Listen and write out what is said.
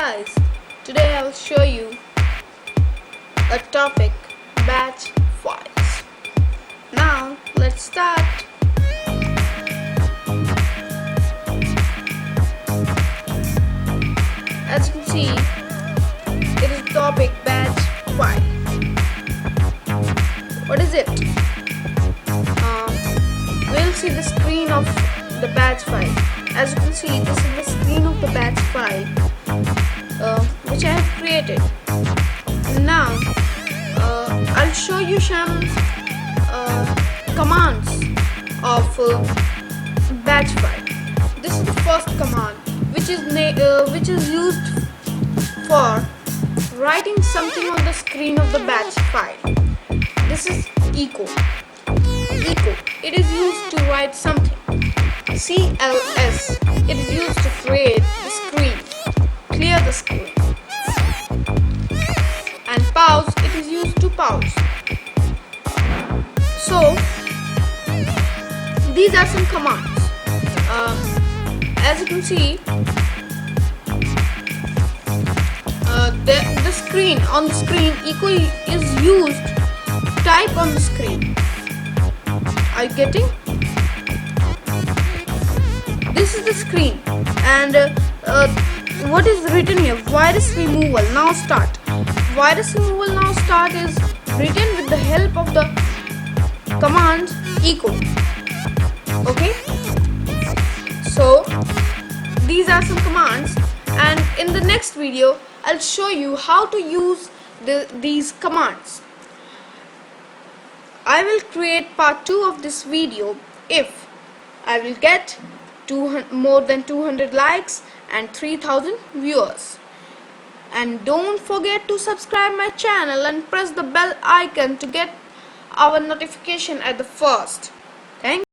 guys, today I will show you a topic, batch files. Now let's start. As you can see, it is topic batch file. What is it? We'll see the screen of the batch file. As you can see, this is the screen of the batch file which I have created. Now I'll show you some commands of batch file. This is the first command, which is used for writing something on the screen of the batch file. This is echo. It is used to write something. CLS, it is used to create the screen, clear the screen. And pause, it is used to pause. So these are some commands. As you can see, the screen, on the screen, echo is used to type on the screen. Are you getting? This is the screen, and what is written here? Virus removal now start. Virus removal now start is written with the help of the command echo. Okay, so these are some commands, and in the next video I'll show you how to use these commands. I will create part 2 of this video if I will get more than 200 likes and 3000 viewers. And don't forget to subscribe my channel and press the bell icon to get our notification at the first. Thank you.